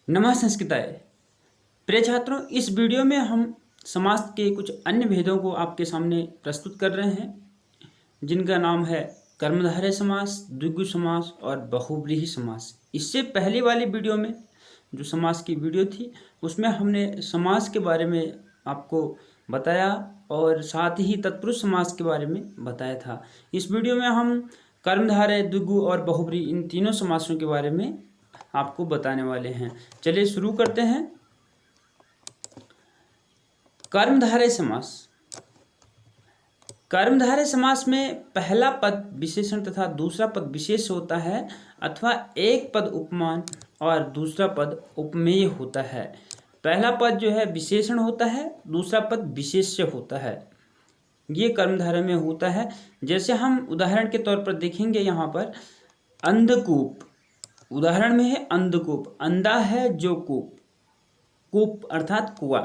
नमः संस्कृताय। प्रिय छात्रों, इस वीडियो में हम समास के कुछ अन्य भेदों को आपके सामने प्रस्तुत कर रहे हैं, जिनका नाम है कर्मधारय समास, द्विगु समास और बहुव्रीहि समास। इससे पहले वाली वीडियो में जो समास की वीडियो थी उसमें हमने समास के बारे में आपको बताया और साथ ही तत्पुरुष समास के बारे में बताया था। इस वीडियो में हम कर्मधारय, द्विगु और बहुव्रीहि इन तीनों समासों के बारे में आपको बताने वाले हैं। चलिए शुरू करते हैं। कर्मधारय समास। कर्मधारय समास में पहला पद विशेषण तथा दूसरा पद विशेष होता है, अथवा एक पद उपमान और दूसरा पद उपमेय होता है। पहला पद जो है विशेषण होता है, दूसरा पद विशेष्य होता है। ये कर्मधारय में होता है। जैसे हम उदाहरण के तौर पर देखेंगे, यहाँ पर अंधकूप उदाहरण में है। अंधकूप, अंधा है जो कूप, कूप अर्थात कुआं,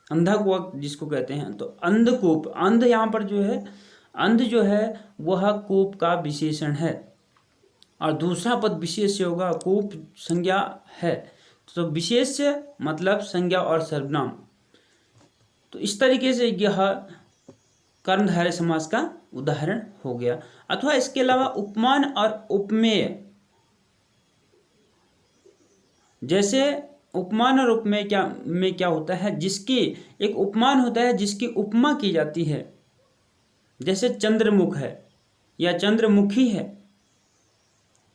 अंधा कुआं जिसको कहते हैं। तो अंधकूप, अंध यहाँ पर जो है, अंध जो है वह कूप का विशेषण है। और दूसरा पद विशेष्य होगा, कूप संज्ञा है, तो विशेष्य मतलब संज्ञा और सर्वनाम। तो इस तरीके से यह कर्मधारय समास का उदाहरण हो गया। अथवा इसके अलावा उपमान और उपमेय। जैसे उपमान और उपमेय क्या होता है, जिसकी एक उपमान होता है जिसकी उपमा की जाती है। जैसे चंद्रमुख है या चंद्रमुखी है,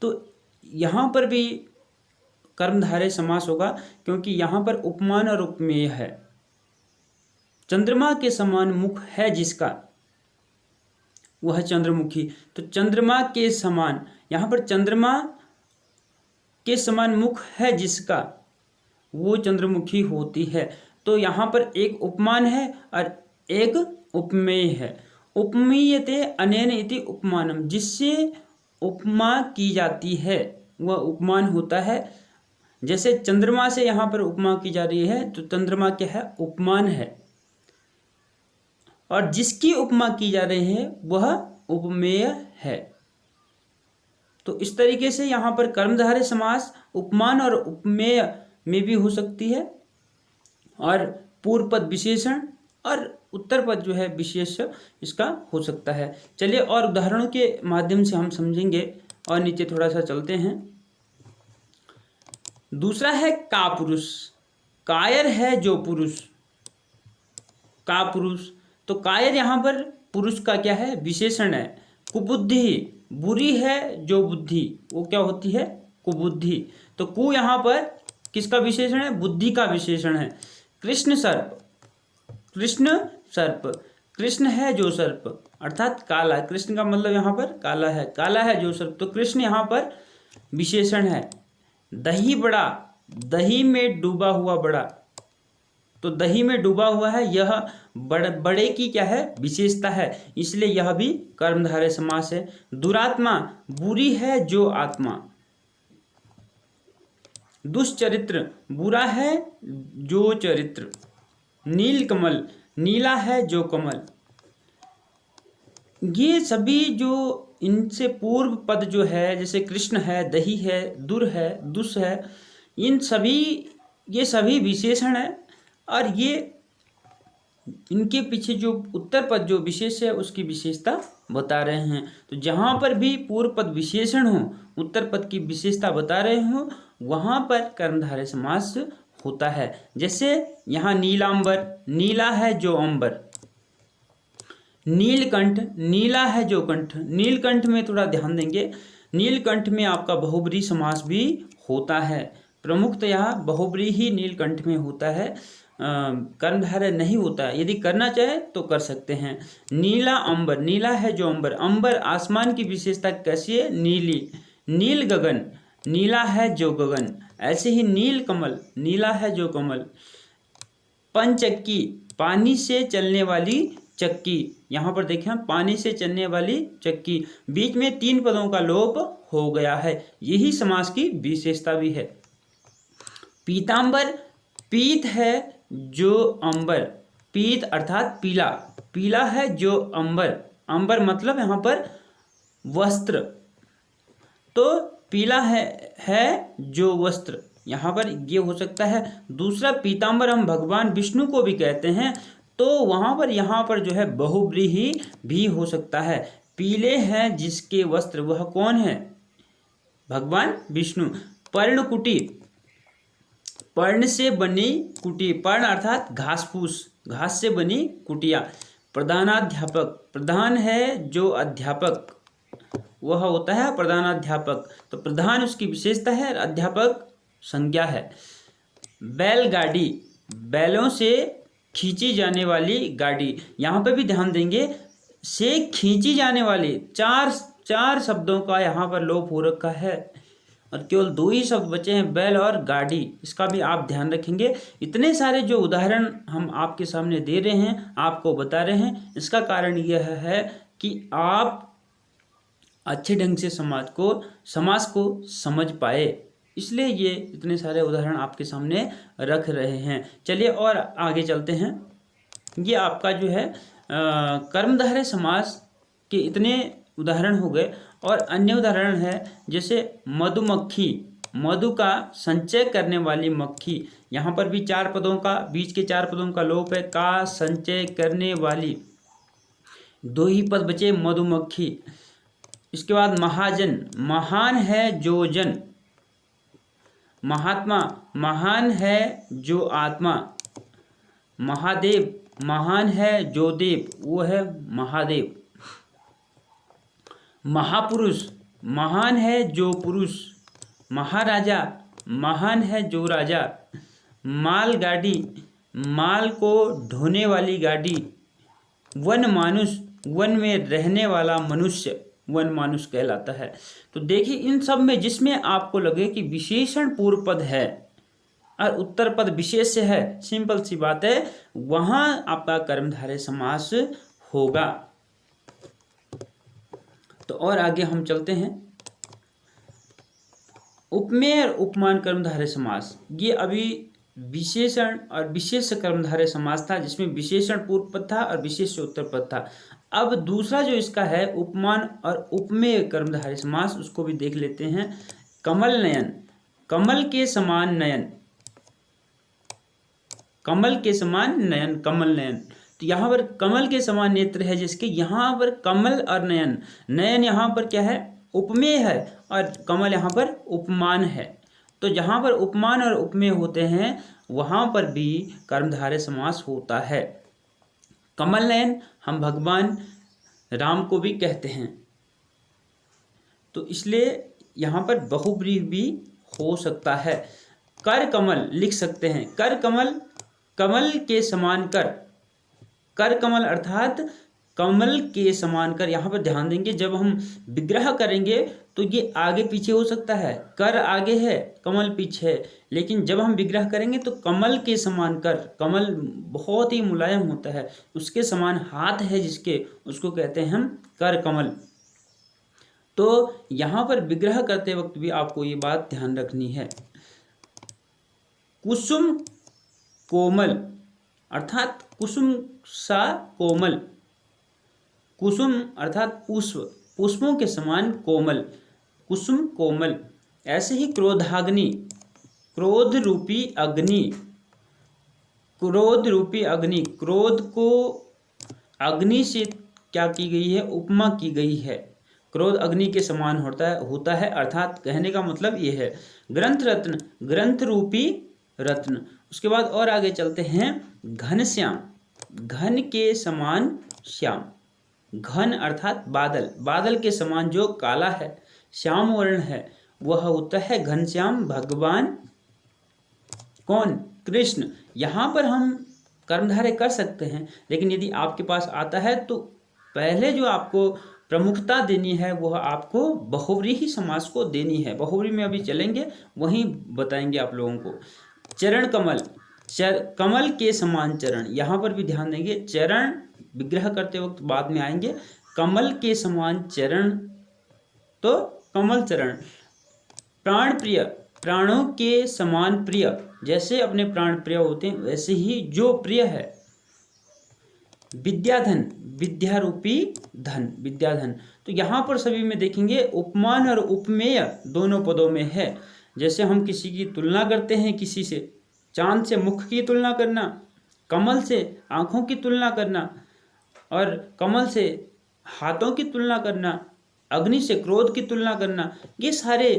तो यहाँ पर भी कर्मधारय समास होगा, क्योंकि यहाँ पर उपमान और उपमेय है। चंद्रमा के समान मुख है जिसका, वह चंद्रमुखी। तो चंद्रमा के समान, यहाँ पर चंद्रमा के समान मुख है जिसका, वो चंद्रमुखी होती है। तो यहाँ पर एक उपमान है और एक उपमेय है। उपमीयते अनेन इति उपमानम, जिससे उपमा की जाती है वह उपमान होता है। जैसे चंद्रमा से यहाँ पर उपमा की जा रही है, तो चंद्रमा क्या है, उपमान है। और जिसकी उपमा की जा रही है वह उपमेय है। तो इस तरीके से यहाँ पर कर्मधारय समास उपमान और उपमेय में भी हो सकती है, और पूर्व पद विशेषण और उत्तर पद जो है विशेष्य इसका हो सकता है। चलिए और उदाहरणों के माध्यम से हम समझेंगे, और नीचे थोड़ा सा चलते हैं। दूसरा है कापुरुष। कायर है जो पुरुष, कापुरुष। तो कायर यहाँ पर पुरुष का क्या है, विशेषण है। कुबुद्धि, बुरी है जो बुद्धि, वो क्या होती है, कुबुद्धि। तो कु यहाँ पर किसका विशेषण है, बुद्धि का विशेषण है। कृष्ण सर्प, कृष्ण सर्प, कृष्ण है जो सर्प अर्थात काला। कृष्ण का मतलब यहाँ पर काला है, काला है जो सर्प। तो कृष्ण यहाँ पर विशेषण है। दही बड़ा, दही में डूबा हुआ बड़ा। तो दही में डूबा हुआ है, यह बड़े की क्या है, विशेषता है, इसलिए यह भी कर्मधारय समास है। दुरात्मा, बुरी है जो आत्मा। दुष्चरित्र, बुरा है जो चरित्र। नीलकमल, नीला है जो कमल। ये सभी जो इनसे पूर्व पद जो है, जैसे कृष्ण है, दही है, दुर है, दुष है, ये सभी विशेषण है। और ये इनके पीछे जो उत्तर पद जो विशेष है उसकी विशेषता बता रहे हैं। तो जहाँ पर भी पूर्व पद विशेषण हो, उत्तर पद की विशेषता बता रहे हो, वहाँ पर कर्मधारय समास होता है। जैसे यहाँ नीलांबर, नीला है जो अंबर। नीलकंठ, नीला है जो कंठ। नीलकंठ में थोड़ा ध्यान देंगे, नीलकंठ में आपका बहुव्रीहि समास भी होता है। प्रमुखतया बहुव्रीहि नीलकंठ में होता है, कर्मधारय नहीं होता है। यदि करना चाहे तो कर सकते हैं। नीला अंबर, नीला है जो अंबर। अंबर आसमान की विशेषता कैसी है, नीली। नील गगन, नीला है जो गगन। ऐसे ही नील कमल, नीला है जो कमल। पंचक्की, पानी से चलने वाली चक्की। यहाँ पर देखें, पानी से चलने वाली चक्की। बीच में तीन पदों का लोप हो गया है, यही समास की विशेषता भी है। पीतांबर, पीत है जो अंबर। पीत अर्थात पीला, पीला है जो अंबर। अंबर मतलब यहाँ पर वस्त्र। तो पीला है जो वस्त्र, यहाँ पर ये हो सकता है। दूसरा, पीताम्बर हम भगवान विष्णु को भी कहते हैं, तो वहाँ पर यहाँ पर जो है बहुव्रीहि भी हो सकता है। पीले हैं जिसके वस्त्र वह कौन है? भगवान विष्णु। पर्णकुटी, पर्ण से बनी कुटी, पर्ण अर्थात घास फूस, घास से बनी कुटिया। प्रधानाध्यापक, प्रधान है जो अध्यापक, वह होता है प्रधानाध्यापक। तो प्रधान उसकी विशेषता है, अध्यापक संज्ञा है। बैलगाड़ी, बैलों से खींची जाने वाली गाड़ी। यहाँ पे भी ध्यान देंगे, से खींची जाने वाली, चार शब्दों का यहाँ पर लोप हो रखा है और केवल 2 ही शब्द बचे हैं, बैल और गाड़ी। इसका भी आप ध्यान रखेंगे। इतने सारे जो उदाहरण हम आपके सामने दे रहे हैं, आपको बता रहे हैं, इसका कारण यह है कि आप अच्छे ढंग से समाज को समझ पाए, इसलिए ये इतने सारे उदाहरण आपके सामने रख रहे हैं। चलिए और आगे चलते हैं। ये आपका जो है कर्मधारय समास के इतने उदाहरण हो गए। और अन्य उदाहरण है जैसे मधुमक्खी, मधु का संचय करने वाली मक्खी। यहाँ पर भी 4 पदों का, बीच के 4 पदों का लोप है, का संचय करने वाली, 2 ही पद बचे, मधुमक्खी। इसके बाद महाजन, महान है जो जन। महात्मा, महान है जो आत्मा। महादेव, महान है जो देव, वो है महादेव। महापुरुष, महान है जो पुरुष। महाराजा, महान है जो राजा। मालगाड़ी, माल को ढोने वाली गाड़ी। वन मानुष, वन में रहने वाला मनुष्य वन मानुष कहलाता है। तो देखिए इन सब में जिसमें आपको लगे कि विशेषण पूर्व पद है और उत्तर पद विशेष्य है, सिंपल सी बात है, वहां आपका कर्मधारय समास होगा। तो और आगे हम चलते हैं। उपमेय और उपमान कर्मधारय समास, ये अभी विशेषण और विशेष्य कर्मधारय समास था, जिसमें विशेषण पूर्व पद था और विशेष्य उत्तर पद था। अब दूसरा जो इसका है उपमान और उपमेय कर्मधारय समास, उसको भी देख लेते हैं। कमल नयन, कमल के समान नयन, कमल के समान नयन, कमल नयन। तो यहाँ पर कमल के समान नेत्र है जिसके, यहाँ पर कमल और नयन, नयन यहाँ पर क्या है? उपमेय है और कमल यहाँ पर उपमान है। तो जहाँ पर उपमान और उपमेय होते हैं वहाँ पर भी कर्मधारय समास होता है। कमल नयन हम भगवान राम को भी कहते हैं, तो इसलिए यहाँ पर बहुब्रीहि भी हो सकता है। कर कमल लिख सकते हैं, कर कमल, कमल के समान कर, कर कमल अर्थात कमल के समान कर। यहाँ पर ध्यान देंगे, जब हम विग्रह करेंगे तो ये आगे पीछे हो सकता है, कर आगे है कमल पीछे है, लेकिन जब हम विग्रह करेंगे तो कमल के समान कर, कमल बहुत ही मुलायम होता है, उसके समान हाथ है जिसके, उसको कहते हैं हम कर कमल। तो यहाँ पर विग्रह करते वक्त भी आपको ये बात ध्यान रखनी है। कुसुम कोमल अर्थात कुसुम सा कोमल, कुसुम अर्थात पुष्प, पुष्पों के समान कोमल, कुसुम कोमल। ऐसे ही क्रोधाग्नि, क्रोध रूपी अग्नि, क्रोध रूपी अग्नि, क्रोध को अग्नि से क्या की गई है? उपमा की गई है। क्रोध अग्नि के समान होता है अर्थात कहने का मतलब ये है। ग्रंथ रत्न, ग्रंथ रूपी रत्न। उसके बाद और आगे चलते हैं। घनश्याम, घन के समान श्याम, घन अर्थात बादल, बादल के समान जो काला है, श्याम वर्ण है, वह होता है घनश्याम। भगवान कौन? कृष्ण। यहाँ पर हम कर्मधारय कर सकते हैं, लेकिन यदि आपके पास आता है तो पहले जो आपको प्रमुखता देनी है वह आपको बहुव्रीहि समास को देनी है। बहुव्रीहि में अभी चलेंगे, वहीं बताएंगे आप लोगों को। चरण कमल, कमल के समान चरण, यहाँ पर भी ध्यान देंगे, चरण विग्रह करते वक्त बाद में आएंगे। कमल के समान चरण तो कमल चरण। प्राण प्रिय, प्राणों के समान प्रिय, जैसे अपने प्राण प्रिय होते हैं वैसे ही जो प्रिय है। विद्याधन, विद्या रूपी धन, विद्याधन। तो यहाँ पर सभी में देखेंगे उपमान और उपमेय दोनों पदों में है। जैसे हम किसी की तुलना करते हैं किसी से, चांद से मुख की तुलना करना, कमल से आँखों की तुलना करना, और कमल से हाथों की तुलना करना, अग्नि से क्रोध की तुलना करना, ये सारे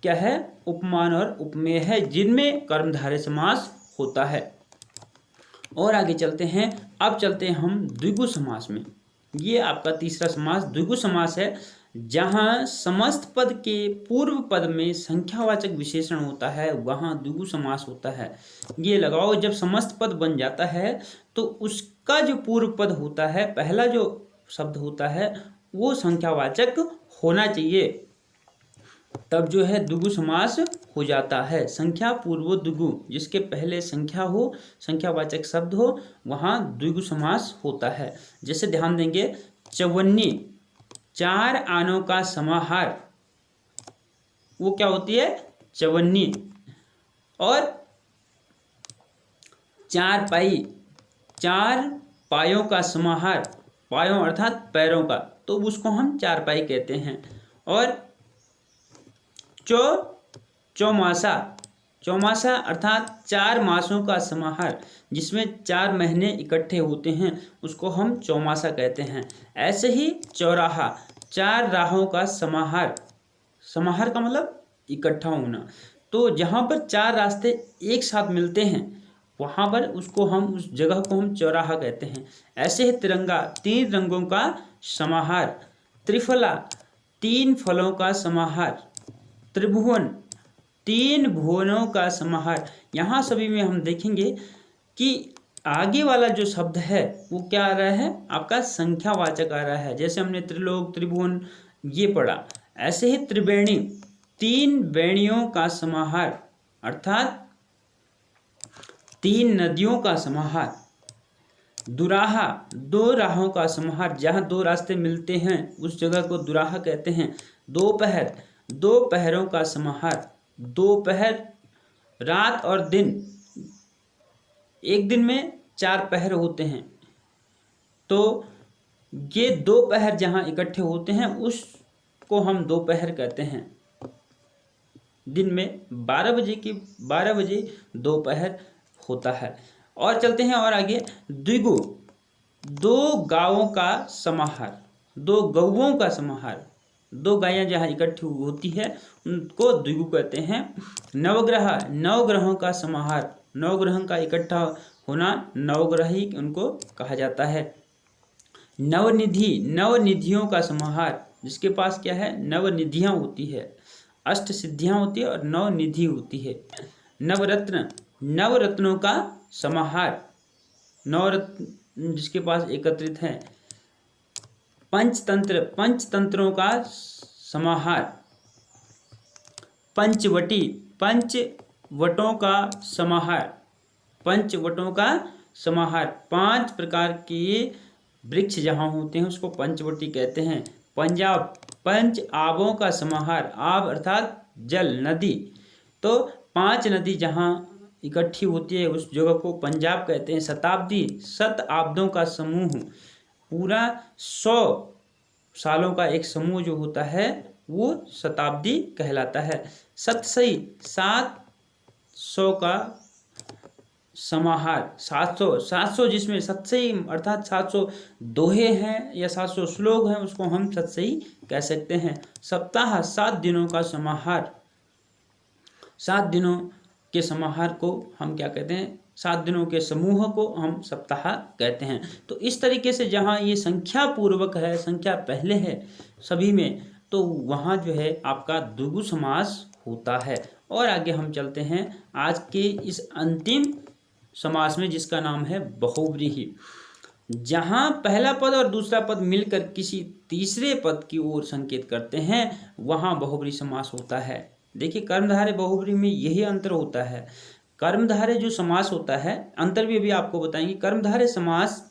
क्या है, उपमान और उपमेय है, जिनमें कर्मधारय समास होता है। और आगे चलते हैं, अब चलते हैं हम द्विगु समास में। ये आपका तीसरा समास द्विगु समास है, जहाँ समस्त पद के पूर्व पद में संख्यावाचक विशेषण होता है, वहाँ द्विगु समास होता है। ये लगाओ, जब समस्त पद बन जाता है तो उसका जो पूर्व पद होता है, पहला जो शब्द होता है, वो संख्यावाचक होना चाहिए, तब जो है द्विगु समास हो जाता है। संख्या पूर्व द्विगु, जिसके पहले संख्या हो, संख्यावाचक शब्द हो, वहाँ द्विगु समास होता है। जैसे ध्यान देंगे, चवन्नी, चार आनों का समाहार, वो क्या होती है, चवन्नी। और चार पाई, चार पायों का समाहार, पायों अर्थात पैरों का, तो उसको हम चार पाई कहते हैं। और चौमासा, चौमासा अर्थात चार मासों का समाहार, जिसमें 4 महीने इकट्ठे होते हैं, उसको हम चौमासा कहते हैं। ऐसे ही चौराहा, 4 राहों का समाहार, समाहार का मतलब इकट्ठा होना, तो जहाँ पर 4 रास्ते एक साथ मिलते हैं, वहाँ पर उसको हम, उस जगह को हम चौराहा कहते हैं। ऐसे ही तिरंगा, 3 रंगों का समाहार। त्रिफला, 3 फलों का समाहार। त्रिभुवन, 3 भुवनों का समाहार। यहाँ सभी में हम देखेंगे कि आगे वाला जो शब्द है वो क्या आ रहा है, आपका संख्यावाचक आ रहा है। जैसे हमने त्रिलोक, त्रिभुवन ये पढ़ा। ऐसे ही त्रिवेणी, 3 वेणियों का समाहार, अर्थात 3 नदियों का समाहार। दुराहा, 2 राहों का समाहार, जहाँ 2 रास्ते मिलते हैं उस जगह को दुराहा कहते हैं। दोपहर, 2 पहरों का समाहार। दोपहर, रात और दिन, एक दिन में 4 पहर होते हैं, तो ये 2 पहर जहाँ इकट्ठे होते हैं उसको हम दोपहर कहते हैं। दिन में 12 बजे दोपहर होता है। और चलते हैं और आगे, द्विगु, 2 गायों का समाहार, 2 गौओं का समाहार, 2 गायें जहाँ इकट्ठी होती है उनको द्विगु कहते हैं। नवग्रह, 9 ग्रहों का समाहार, 9 ग्रहों का इकट्ठा होना, नवग्रही उनको कहा जाता है। नवनिधि, 9 निधियों का समाहार, जिसके पास क्या है, 9 निधियाँ होती है, 8 सिद्धियाँ होती है और 9 निधि होती है। नवरत्न, 9 रत्नों का समाहार, 9 रत्न जिसके पास एकत्रित हैं। पंचतंत्र, पंचतंत्रों का समाहार। पंचवटी, पंचवटों का समाहार, पंचवटों का समाहार। 5 प्रकार के वृक्ष जहाँ होते हैं उसको पंचवटी कहते हैं। पंजाब, पंच आबों का समाहार, आब अर्थात जल, नदी, तो 5 नदी जहाँ इकट्ठी होती है उस जगह को पंजाब कहते हैं। शताब्दी, 7 आब्दों का समूह, पूरा 100 सालों का एक समूह जो होता है वो शताब्दी कहलाता है। सतसई, 700 का समाहार, 700 जिसमें सतसई अर्थात 700 दोहे हैं या 700 श्लोक हैं, उसको हम सतसई कह सकते हैं। सप्ताह, 7 दिनों का समाहार, 7 दिनों के समाहार को हम क्या कहते हैं, 7 दिनों के समूह को हम सप्ताह कहते हैं। तो इस तरीके से जहाँ ये संख्या पूर्वक है, संख्या पहले है सभी में, तो वहाँ जो है आपका द्विगु समास होता है। और आगे हम चलते हैं आज के इस अंतिम समास में, जिसका नाम है बहुव्रीहि। जहाँ पहला पद और दूसरा पद मिलकर किसी तीसरे पद की ओर संकेत करते हैं, वहाँ बहुव्रीहि समास होता है। देखिए, कर्मधारय बहुव्रीहि में यही अंतर होता है। कर्मधारय जो समास होता है, अंतर भी अभी आपको बताएंगे। कर्मधारय समास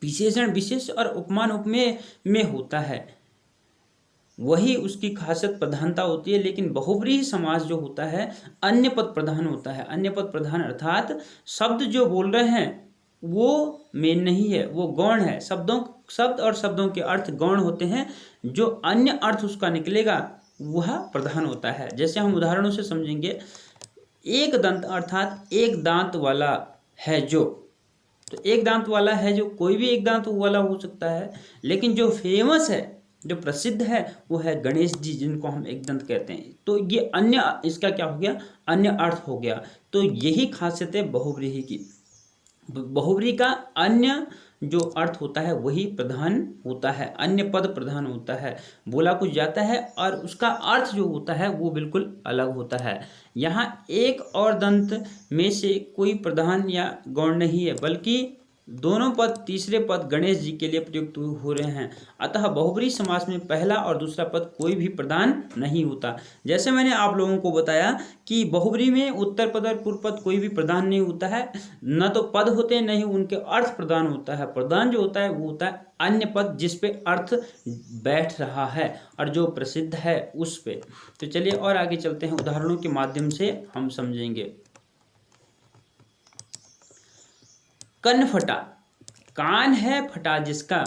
विशेषण विशेष और उपमान उपमेय में होता है, वही उसकी खासियत प्रधानता होती है। लेकिन बहुव्रीहि समास जो होता है अन्य पद प्रधान होता है। अन्य पद प्रधान अर्थात शब्द जो बोल रहे हैं वो मेन नहीं है, वो गौण है। शब्द और शब्दों के अर्थ गौण होते हैं, जो अन्य अर्थ उसका निकलेगा वह प्रधान होता है। जैसे हम उदाहरणों से समझेंगे, एक दंत अर्थात एक दांत वाला है जो, तो एक दांत वाला है जो कोई भी एक दांत वाला हो सकता है, लेकिन जो फेमस है, जो प्रसिद्ध है, वो है गणेश जी, जिनको हम एक दंत कहते हैं। तो ये अन्य, इसका क्या हो गया, अन्य अर्थ हो गया। तो यही खासियत है बहुव्रीहि की। बहुव्रीहि का अन्य जो अर्थ होता है वही प्रधान होता है, अन्य पद प्रधान होता है। बोला कुछ जाता है और उसका अर्थ जो होता है वो बिल्कुल अलग होता है। यहाँ एक और दंत में से कोई प्रधान या गौण नहीं है, बल्कि दोनों पद तीसरे पद गणेश जी के लिए प्रयुक्त हो रहे हैं। अतः बहुव्रीहि समास में पहला और दूसरा पद कोई भी प्रधान नहीं होता। जैसे मैंने आप लोगों को बताया कि बहुव्रीहि में उत्तर पद और पूर्व पद कोई भी प्रधान नहीं होता है, न तो पद होते हैं, नहीं उनके अर्थ प्रधान होता है। प्रधान जो होता है वो होता है अन्य पद जिस पे अर्थ बैठ रहा है और जो प्रसिद्ध है उस पे। तो चलिए और आगे चलते हैं, उदाहरणों के माध्यम से हम समझेंगे। कन फटा, कान है फटा जिसका,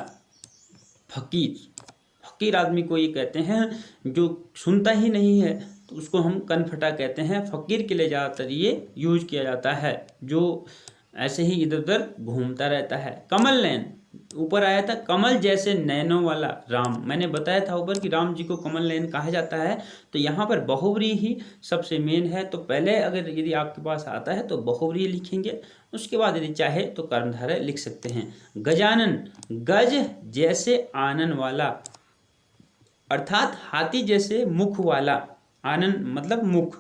फकीर, फकीर आदमी को ये कहते हैं जो सुनता ही नहीं है, तो उसको हम कन फटा कहते हैं। फकीर के लिए ज़्यादातर ये यूज किया जाता है, जो ऐसे ही इधर उधर घूमता रहता है। कमल नयन, ऊपर आया था कमल जैसे नयनों वाला राम, मैंने बताया था ऊपर कि राम जी को कमल नयन कहा जाता है। तो यहाँ पर बहुव्रीहि ही सबसे मेन है। तो पहले अगर यदि आपके पास आता है तो बहुव्रीहि लिखेंगे, उसके बाद यदि चाहे तो कर्मधारय लिख सकते हैं। गजानन, गज जैसे आनन वाला, अर्थात हाथी जैसे मुख वाला, आनन मतलब मुख,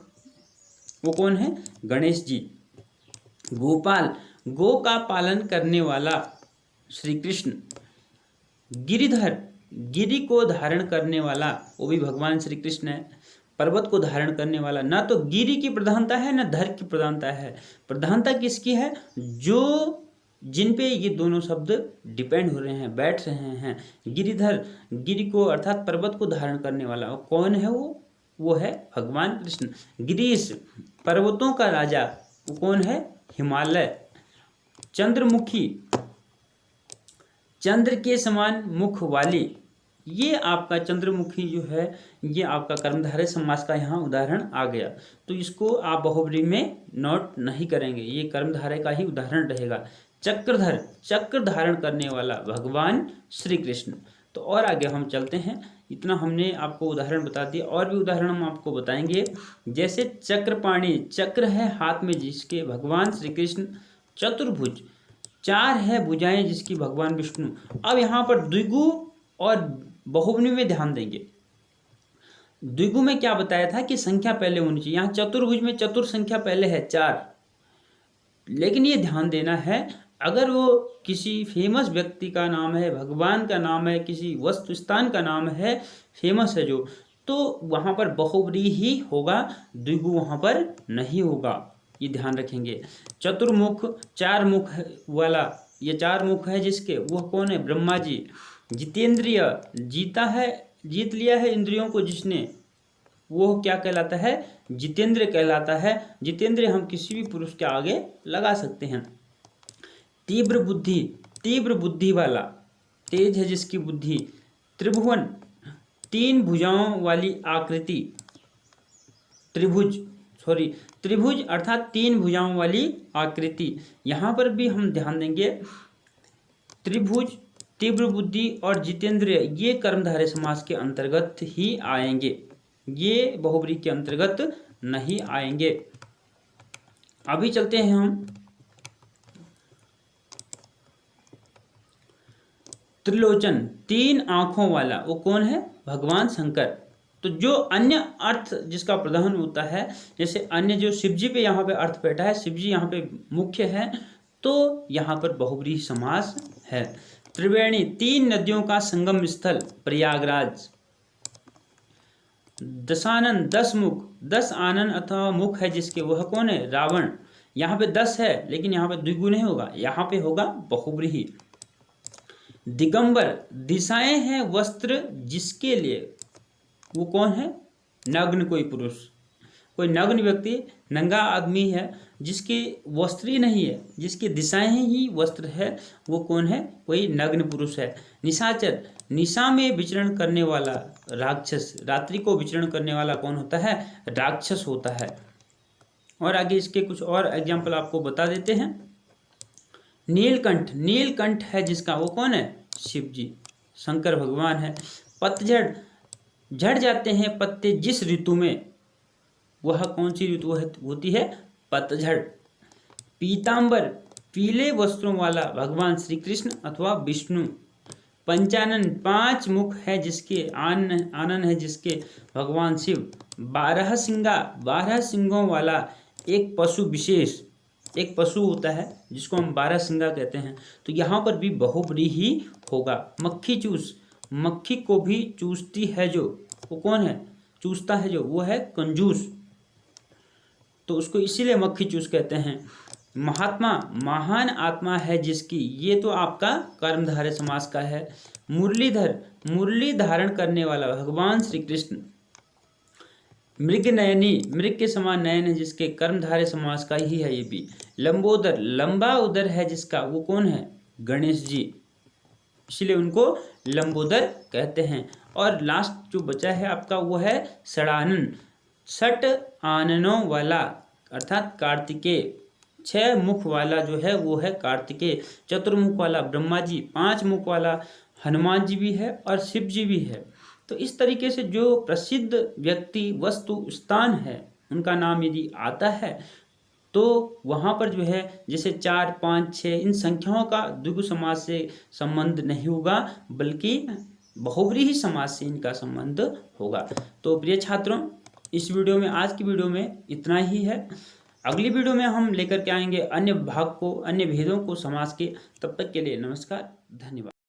वो कौन है, गणेश जी। गोपाल, गो का पालन करने वाला श्री कृष्ण। गिरिधर, गिरि को धारण करने वाला, वो भी भगवान श्री कृष्ण है। पर्वत को धारण करने वाला, ना तो गिरि की प्रधानता है ना धर की प्रधानता है। प्रधानता किसकी है, जो जिन पे ये दोनों शब्द डिपेंड हो रहे हैं, बैठ रहे हैं। गिरिधर, गिरि को अर्थात पर्वत को धारण करने वाला, कौन है वो है भगवान कृष्ण। गिरीश, पर्वतों का राजा, वो कौन है, हिमालय। चंद्रमुखी, चंद्र के समान मुख वाली, ये आपका चंद्रमुखी जो है ये आपका कर्मधारय समास का यहाँ उदाहरण आ गया। तो इसको आप बहुव्रीहि में नोट नहीं करेंगे, ये कर्मधारय का ही उदाहरण रहेगा। चक्रधर, चक्र धारण करने वाला भगवान श्री कृष्ण। तो और आगे हम चलते हैं, इतना हमने आपको उदाहरण बता दिया, और भी उदाहरण हम आपको बताएंगे। जैसे चक्रपाणि, चक्र है हाथ में जिसके भगवान श्री कृष्ण। चतुर्भुज, चार है भुजाएं जिसकी भगवान विष्णु। अब यहाँ पर द्विगु और बहुव्रीहि में ध्यान देंगे। द्विगु में क्या बताया था कि संख्या पहले होनी चाहिए, यहाँ चतुर्भुज में चतुर संख्या पहले है 4। लेकिन ये ध्यान देना है, अगर वो किसी फेमस व्यक्ति का नाम है, भगवान का नाम है, किसी वस्तु स्थान का नाम है, फेमस है जो, तो वहाँ पर बहुव्रीहि ही होगा, द्विगु वहाँ पर नहीं होगा, ये ध्यान रखेंगे। चतुर्मुख, 4 मुख वाला, ये 4 मुख है जिसके, वो कौन है, ब्रह्मा जी। जितेंद्रिय, जीता है, जीत लिया है इंद्रियों को जिसने, वो क्या कहलाता है, जितेंद्र कहलाता है। जितेंद्र हम किसी भी पुरुष के आगे लगा सकते हैं। तीव्र बुद्धि, तीव्र बुद्धि वाला, तेज है जिसकी बुद्धि। त्रिभुवन, 3 भुजाओं वाली आकृति, त्रिभुज अर्थात 3 भुजाओं वाली आकृति। यहाँ पर भी हम ध्यान देंगे, त्रिभुज, तीव्र बुद्धि और जितेंद्रिय ये कर्मधारय समास के अंतर्गत ही आएंगे, ये बहुव्रीहि के अंतर्गत नहीं आएंगे। अभी चलते हैं हम त्रिलोचन, 3 आंखों वाला, वो कौन है, भगवान शंकर। तो जो अन्य अर्थ जिसका प्रधान होता है, जैसे अन्य जो शिवजी पे यहाँ पे अर्थ बैठा है, शिवजी यहाँ पे मुख्य है, तो यहाँ पर बहुव्रीहि समास है। त्रिवेणी, 3 नदियों का संगम स्थल, प्रयागराज। दशानन, 10 मुख, 10 आनन अथवा मुख है जिसके, वह कौन है, रावण। यहाँ पे 10 है लेकिन यहाँ पे द्विगु नहीं होगा, यहाँ पे होगा बहुव्रीहि। दिगंबर, दिशाएं हैं वस्त्र जिसके लिए, वो कौन है, नग्न कोई कोई नग्न व्यक्ति, नंगा आदमी है जिसकी वस्त्र ही नहीं है, जिसकी दिशाएं ही वस्त्र है, वो कौन है? कोई नग्न पुरुष है। निशाचर, निशा में विचरण करने वाला राक्षस, रात्रि को विचरण करने वाला कौन होता है? राक्षस होता है। और आगे इसके कुछ और एग्जाम्पल आपको बता देते हैं। नीलकंठ, नीलकंठ है जिसका, वो कौन है? शिव जी, शंकर भगवान है। पतझड़, झड़ जाते हैं पत्ते जिस ऋतु में, वह कौन सी ऋतु होती है? पतझड़। पीतांबर, पीले वस्त्रों वाला भगवान श्री कृष्ण अथवा विष्णु। पंचानन, 5 मुख है जिसके, आनन है जिसके, भगवान शिव। 12 सिंगा, 12 सिंगों वाला एक पशु विशेष, एक पशु होता है जिसको हम 12 सिंगा कहते हैं। तो यहाँ पर भी बहुब्रीहि ही होगा। मक्खी चूस, मक्खी को भी चूसती है जो, वो कौन है? चूसता है जो, वो है कंजूस, तो उसको इसीलिए मक्खी चूस कहते हैं। महात्मा, महान आत्मा है जिसकी, ये तो आपका कर्मधारय समास का है। मुरलीधर, मुरली धारण करने वाला भगवान श्री कृष्ण। मृग नयनी, मृग के समान नयन है जिसके, कर्मधारय समास का ही है ये भी। लंबोदर, लंबा उदर है जिसका, वो कौन है? गणेश जी, इसलिए उनको लंबोदर कहते हैं। और लास्ट जो बचा है आपका वो है षडानन, 6 आननों वाला अर्थात कार्तिकेय। 6 मुख वाला जो है वो है कार्तिकेय। चतुर्मुख वाला ब्रह्मा जी, 5 मुख वाला हनुमान जी भी है और शिव जी भी है। तो इस तरीके से जो प्रसिद्ध व्यक्ति, वस्तु, स्थान है, उनका नाम यदि आता है तो वहाँ पर जो है जैसे 4, 5, 6 इन संख्याओं का द्विगु समास से संबंध नहीं होगा, बल्कि बहुव्रीहि समास से इनका संबंध होगा। तो प्रिय छात्रों, इस वीडियो में, आज की वीडियो में इतना ही है। अगली वीडियो में हम लेकर के आएंगे अन्य भाग को, अन्य भेदों को समास के। तब तक के लिए नमस्कार, धन्यवाद।